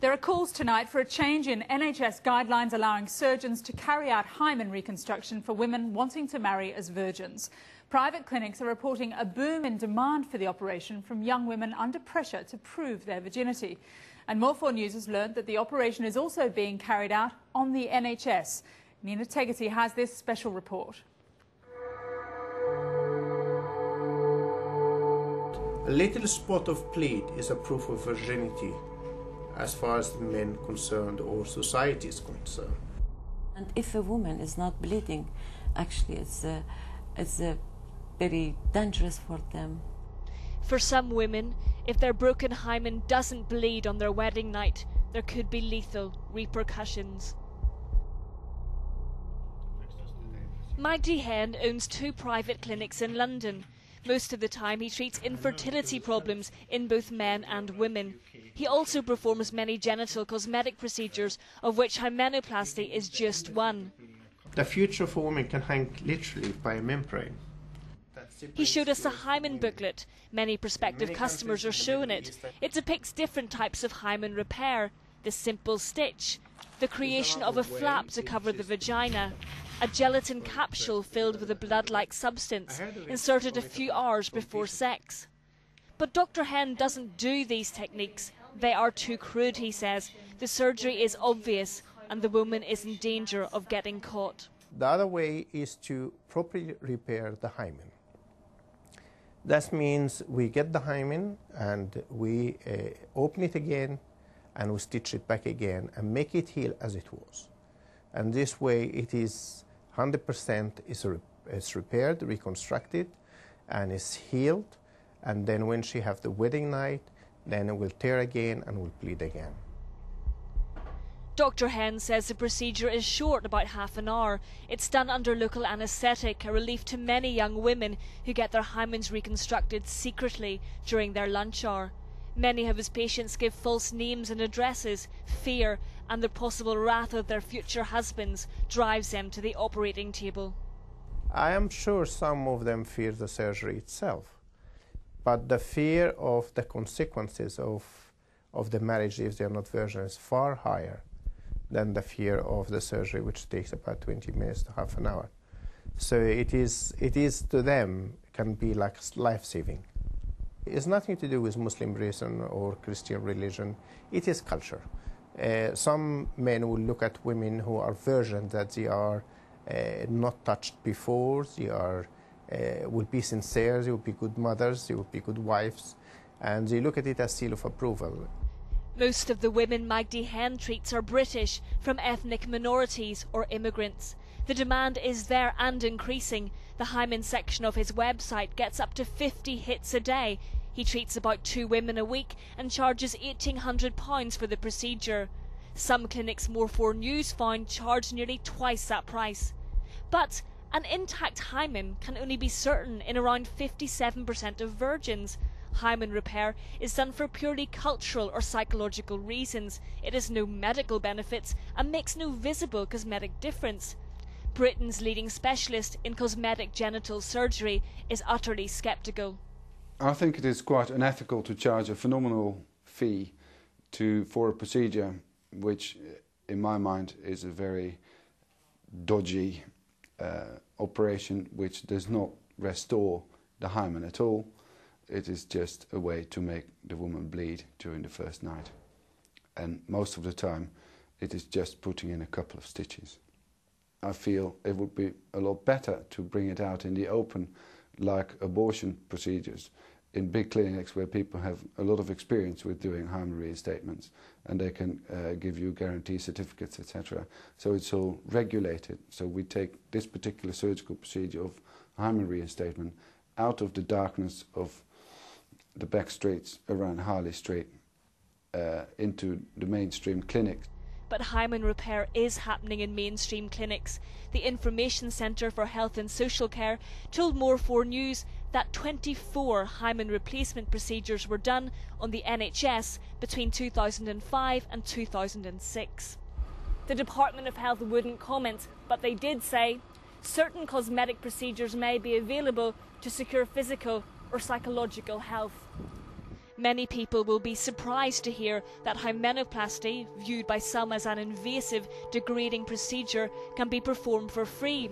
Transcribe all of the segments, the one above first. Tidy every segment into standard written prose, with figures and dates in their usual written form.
There are calls tonight for a change in NHS guidelines allowing surgeons to carry out hymen reconstruction for women wanting to marry as virgins. Private clinics are reporting a boom in demand for the operation from young women under pressure to prove their virginity. And More 4 News has learned that the operation is also being carried out on the NHS. Nina Tegety has this special report. A little spot of bleed is a proof of virginity, as far as the men concerned or society is concerned. And if a woman is not bleeding, actually it's very dangerous for them. For some women, if their broken hymen doesn't bleed on their wedding night, there could be lethal repercussions. Magdy Hend owns 2 private clinics in London. Most of the time he treats infertility problems in both men and women. He also performs many genital cosmetic procedures, of which hymenoplasty is just one. The future for women can hang literally by a membrane. He showed us a hymen booklet. Many prospective customers are shown it. It depicts different types of hymen repair: the simple stitch, the creation of a flap to cover the vagina, a gelatin capsule filled with a blood-like substance, inserted a few hours before sex. But Dr. Hend doesn't do these techniques. They are too crude, he says. The surgery is obvious and the woman is in danger of getting caught. The other way is to properly repair the hymen. That means we get the hymen and we open it again and we stitch it back again and make it heal as it was. And this way it is 100% is repaired, reconstructed, and is healed. And then when she has the wedding night, then it will tear again and will bleed again. Dr. Hend says the procedure is short, about half an hour. It's done under local anaesthetic, a relief to many young women who get their hymens reconstructed secretly during their lunch hour. Many of his patients give false names and addresses. Fear and the possible wrath of their future husbands drives them to the operating table. I am sure some of them fear the surgery itself, but the fear of the consequences of the marriage if they are not virgin is far higher than the fear of the surgery, which takes about 20 minutes to half an hour. So it is to them can be like life-saving. It's nothing to do with Muslim religion or Christian religion. It is culture. Some men will look at women who are virgin, that they are not touched before, they are will be sincere, they will be good mothers, they will be good wives, and they look at it as seal of approval. Most of the women Magdy Hend treats are British, from ethnic minorities or immigrants. The demand is there and increasing. The hymen section of his website gets up to 50 hits a day. He treats about 2 women a week and charges £1,800 for the procedure. Some clinics More 4 News found charge nearly twice that price. But an intact hymen can only be certain in around 57% of virgins. Hymen repair is done for purely cultural or psychological reasons. It has no medical benefits and makes no visible cosmetic difference. Britain's leading specialist in cosmetic genital surgery is utterly sceptical. I think it is quite unethical to charge a phenomenal fee for a procedure which, in my mind, is a very dodgy operation which does not restore the hymen at all. It is just a way to make the woman bleed during the first night. And most of the time, it is just putting in a couple of stitches. I feel it would be a lot better to bring it out in the open, like abortion procedures, in big clinics where people have a lot of experience with doing hymen reinstatements, and they can give you guarantee certificates, etc. So it's all regulated. So we take this particular surgical procedure of hymen reinstatement out of the darkness of the back streets around Harley Street into the mainstream clinics. But hymen repair is happening in mainstream clinics. The Information Centre for Health and Social Care told More 4 News that 24 hymen replacement procedures were done on the NHS between 2005 and 2006. The Department of Health wouldn't comment, but they did say certain cosmetic procedures may be available to secure physical or psychological health. Many people will be surprised to hear that hymenoplasty, viewed by some as an invasive, degrading procedure, can be performed for free.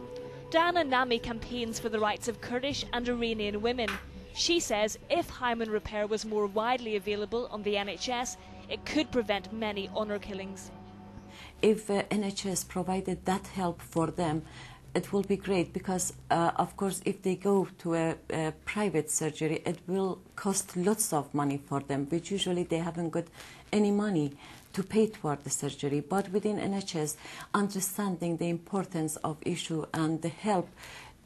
Diana Nami campaigns for the rights of Kurdish and Iranian women. She says if hymen repair was more widely available on the NHS, it could prevent many honour killings. If NHS provided that help for them, it will be great because, of course, if they go to a private surgery, it will cost lots of money for them, which usually they haven't got any money to pay toward the surgery. But within NHS, understanding the importance of issue and the help,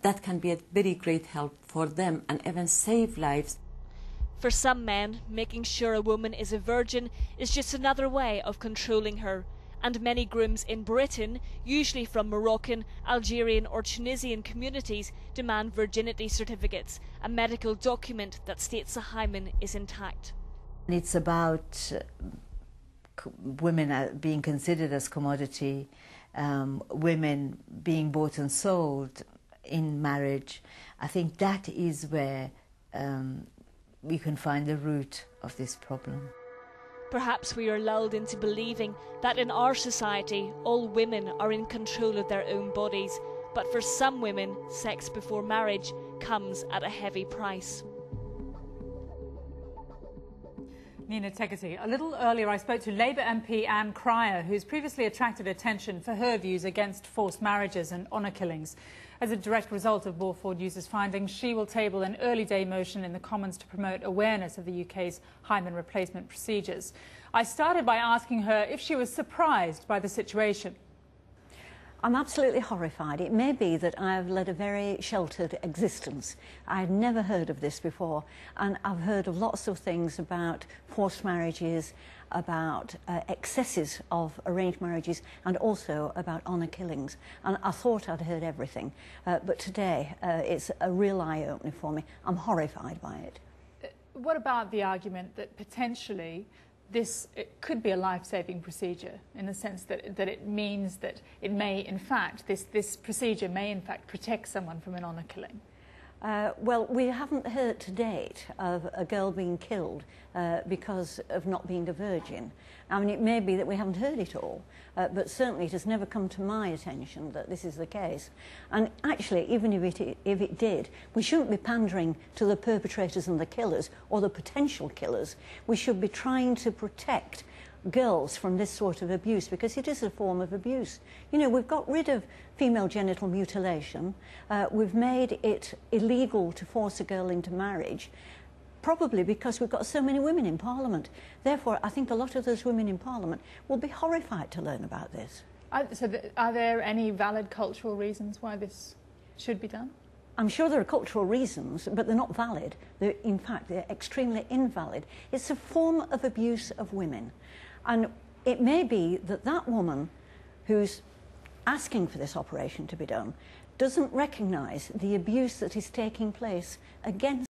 that can be a very great help for them and even save lives. For some men, making sure a woman is a virgin is just another way of controlling her. And many grooms in Britain, usually from Moroccan, Algerian or Tunisian communities, demand virginity certificates, a medical document that states the hymen is intact. It's about women being considered as commodity, women being bought and sold in marriage. I think that is where we can find the root of this problem. Perhaps we are lulled into believing that in our society all women are in control of their own bodies, but for some women, sex before marriage comes at a heavy price. Nina Tegety. A little earlier I spoke to Labour MP Anne Cryer, who's previously attracted attention for her views against forced marriages and honour killings. As a direct result of Walford News' findings, she will table an early day motion in the Commons to promote awareness of the UK's hymen replacement procedures. I started by asking her if she was surprised by the situation. I'm absolutely horrified. It may be that I've led a very sheltered existence. I'd never heard of this before, and I've heard of lots of things about forced marriages, about excesses of arranged marriages, and also about honour killings. And I thought I'd heard everything, but today it's a real eye-opener for me. I'm horrified by it. What about the argument that potentially it could be a life-saving procedure, in the sense that it means that it may, in fact, this procedure may, in fact, protect someone from an honour killing? Well, we haven't heard to date of a girl being killed because of not being a virgin. I mean, it may be that we haven't heard it all, but certainly it has never come to my attention that this is the case. And actually, even if it did, we shouldn't be pandering to the perpetrators and the killers, or the potential killers. We should be trying to protect girls from this sort of abuse, because it is a form of abuse. You know, we've got rid of female genital mutilation, we've made it illegal to force a girl into marriage, probably because we've got so many women in Parliament. Therefore, I think a lot of those women in Parliament will be horrified to learn about this. Are there any valid cultural reasons why this should be done? I'm sure there are cultural reasons, but they're not valid. In fact, they're extremely invalid. It's a form of abuse of women. And it may be that that woman who's asking for this operation to be done doesn't recognise the abuse that is taking place against